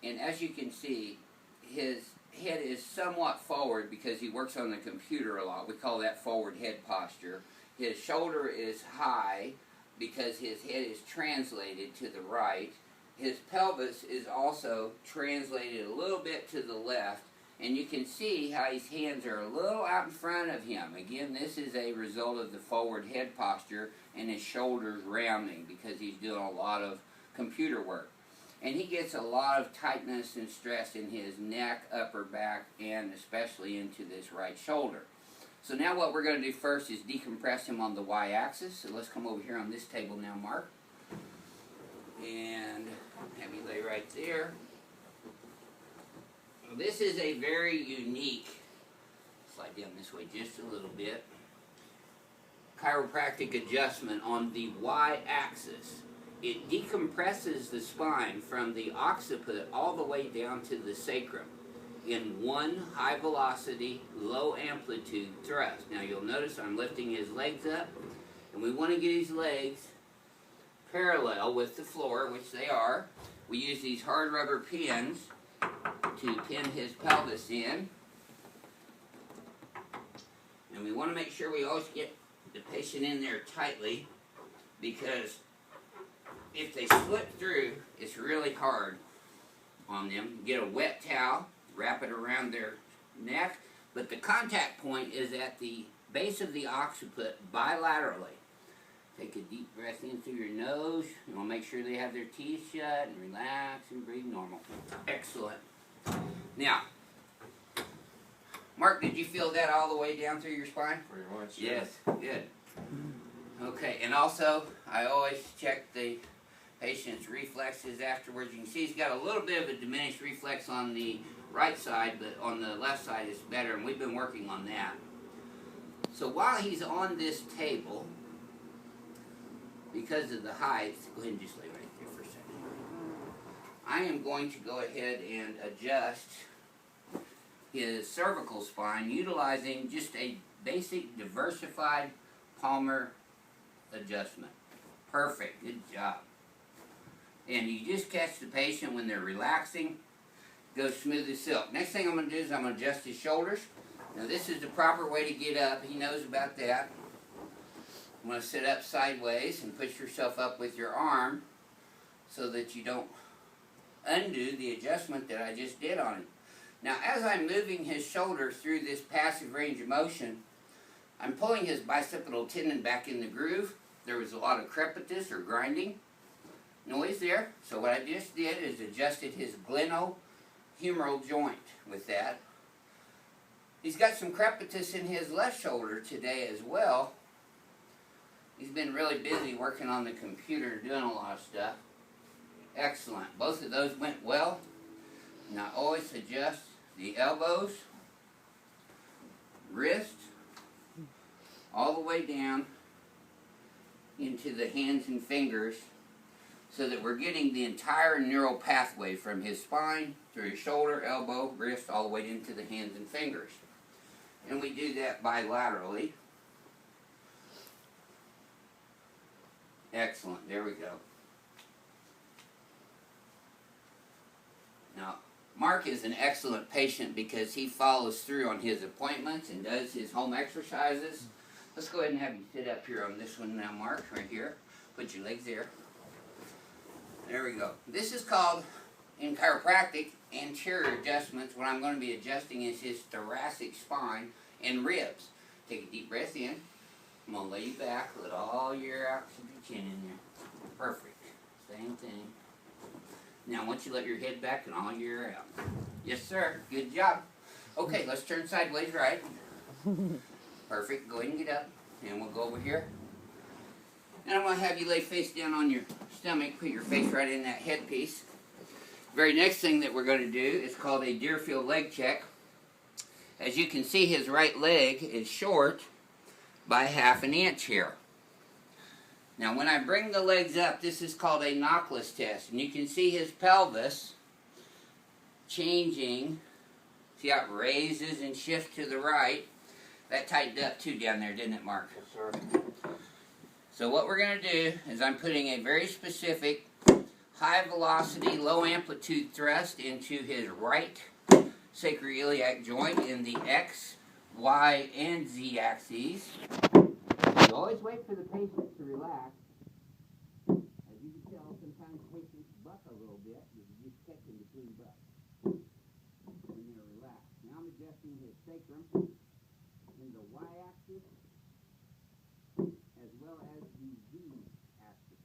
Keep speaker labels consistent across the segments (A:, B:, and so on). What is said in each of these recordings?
A: And as you can see, his head is somewhat forward because he works on the computer a lot. We call that forward head posture. His shoulder is high because his head is translated to the right. His pelvis is also translated a little bit to the left. And you can see how his hands are a little out in front of him. Again, this is a result of the forward head posture and his shoulders rounding because he's doing a lot of computer work. And he gets a lot of tightness and stress in his neck, upper back, and especially into this right shoulder. So now what we're going to do first is decompress him on the y-axis. So let's come over here on this table now, Mark. And have you lay right there. This is a very unique, slide down this way just a little bit, chiropractic adjustment on the y-axis. It decompresses the spine from the occiput all the way down to the sacrum in one high velocity, low amplitude thrust. Now you'll notice I'm lifting his legs up, and we want to get his legs parallel with the floor, which they are. We use these hard rubber pins to pin his pelvis in. And we want to make sure we always get the patient in there tightly, because if they slip through, it's really hard on them. Get a wet towel, wrap it around their neck, but the contact point is at the base of the occiput bilaterally. Take a deep breath in through your nose. You want to make sure they have their teeth shut and relax and breathe normal. Excellent. Now, Mark, did you feel that all the way down through your spine?
B: Pretty much.
A: Yes, good. Okay, and also, I always check the patient's reflexes afterwards. You can see he's got a little bit of a diminished reflex on the right side, but on the left side is better, and we've been working on that. So while he's on this table, because of the height, go ahead and just lay right there for a second. I am going to go ahead and adjust his cervical spine utilizing just a basic diversified palmar adjustment. Perfect, good job. And you just catch the patient when they're relaxing, goes smooth as silk. Next thing I'm going to do is I'm going to adjust his shoulders. Now this is the proper way to get up. He knows about that. I'm going to sit up sideways and push yourself up with your arm so that you don't undo the adjustment that I just did on him. Now as I'm moving his shoulder through this passive range of motion, I'm pulling his bicipital tendon back in the groove. There was a lot of crepitus or grinding noise there. So what I just did is adjusted his glenohumeral joint with that. He's got some crepitus in his left shoulder today as well. He's been really busy working on the computer, doing a lot of stuff. Excellent. Both of those went well. Now always adjust the elbows, wrist, all the way down into the hands and fingers so that we're getting the entire neural pathway from his spine through his shoulder, elbow, wrist, all the way into the hands and fingers. And we do that bilaterally. Excellent. There we go. Now, Mark is an excellent patient because he follows through on his appointments and does his home exercises. Let's go ahead and have you sit up here on this one now, Mark, right here. Put your legs there. There we go. This is called, in chiropractic, anterior adjustments. What I'm going to be adjusting is his thoracic spine and ribs. Take a deep breath in. I'm going to lay you back. Let all your oxygen in there. Perfect. Same thing. Now, once you let your head back and all your air out. Yes, sir. Good job. Okay, let's turn sideways right. Perfect. Go ahead and get up. And we'll go over here. And I'm going to have you lay face down on your stomach. Put your face right in that headpiece. Very next thing that we're going to do is called a Deerfield leg check. As you can see, his right leg is short by 1/2 inch here. Now when I bring the legs up, this is called a knockless test. And you can see his pelvis changing. See how it raises and shifts to the right? That tightened up too down there, didn't it, Mark?
B: Yes, sir.
A: So what we're going to do is I'm putting a very specific high velocity, low amplitude thrust into his right sacroiliac joint in the X, Y, and Z axes. You always wait for the patient to relax. As you can tell, sometimes patients buck a little bit because you just catch them between bucks when they're relaxed. Now I'm adjusting his sacrum in the Y axis as well as the Z axis.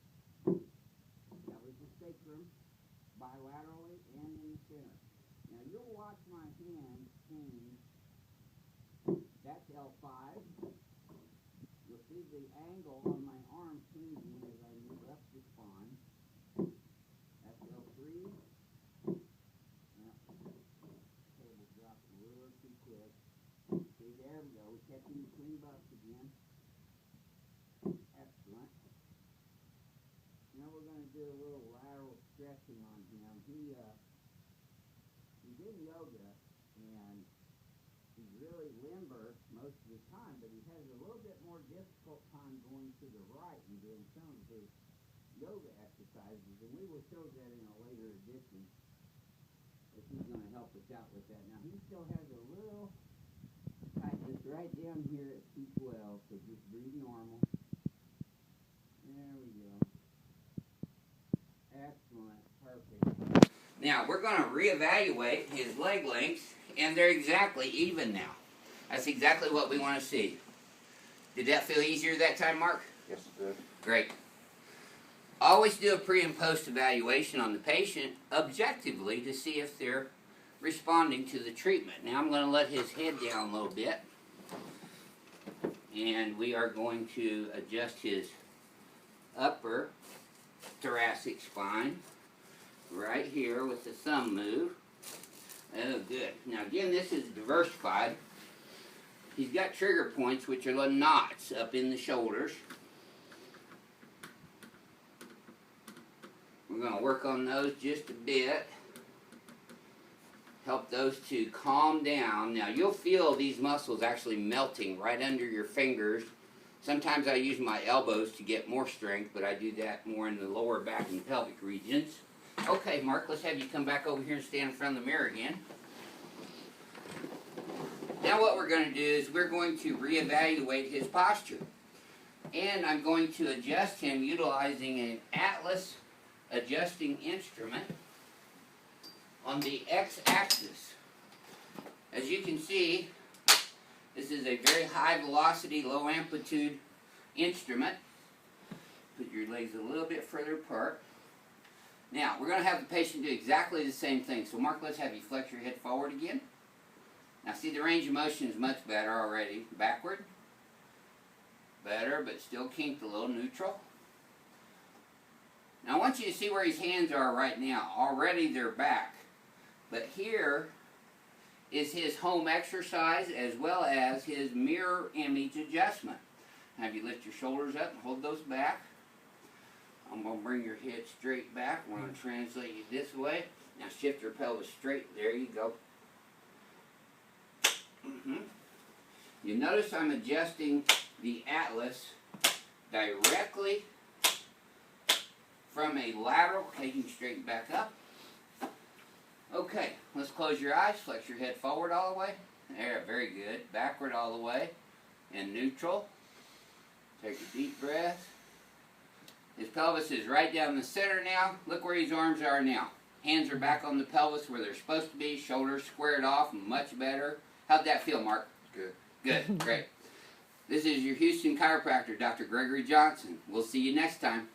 A: That was the sacrum bilaterally and in the center. Now you'll watch my hand change. That's L5. You'll see the angle on my arm changing as I move up the spine. That's L3. Now, table dropped a little too quick. See, there we go. We're catching between bucks again. Excellent. Now we're going to do a little lateral stretching on him. He's in yoga, and he's really limber most of the time, but he has a little bit more difficult time going to the right and doing some of his yoga exercises, and we will show that in a later edition if he's going to help us out with that. Now, he still has a little tightness right down here at T12, so just breathe normal. There we go. Excellent. Perfect. Now, we're going to reevaluate his leg lengths, and they're exactly even now. That's exactly what we want to see. Did that feel easier that time, Mark?
B: Yes, it did.
A: Great. Always do a pre and post evaluation on the patient objectively to see if they're responding to the treatment. Now I'm going to let his head down a little bit, and we are going to adjust his upper thoracic spine right here with the thumb move. Oh, good. Now again, this is diversified. He's got trigger points, which are the knots up in the shoulders. We're going to work on those just a bit. Help those to calm down. Now you'll feel these muscles actually melting right under your fingers. Sometimes I use my elbows to get more strength, but I do that more in the lower back and pelvic regions. Okay, Mark, let's have you come back over here and stand in front of the mirror again. Now what we're going to do is we're going to reevaluate his posture. And I'm going to adjust him utilizing an Atlas adjusting instrument on the X-axis. As you can see, this is a very high velocity, low amplitude instrument. Put your legs a little bit further apart. Now, we're going to have the patient do exactly the same thing. So Mark, let's have you flex your head forward again. Now see, the range of motion is much better already. Backward. Better, but still kinked a little. Neutral. Now I want you to see where his hands are right now. Already they're back. But here is his home exercise as well as his mirror image adjustment. Have you lift your shoulders up and hold those back. I'm going to bring your head straight back. We're going to translate you this way. Now shift your pelvis straight. There you go. You notice I'm adjusting the Atlas directly from a lateral, taking straight back up. Okay, let's close your eyes, flex your head forward all the way. There, very good. Backward all the way. And neutral. Take a deep breath. His pelvis is right down the center now. Look where his arms are now. Hands are back on the pelvis where they're supposed to be. Shoulders squared off, much better. How'd that feel, Mark?
B: Good.
A: Good, great. This is your Houston chiropractor, Dr. Gregory Johnson. We'll see you next time.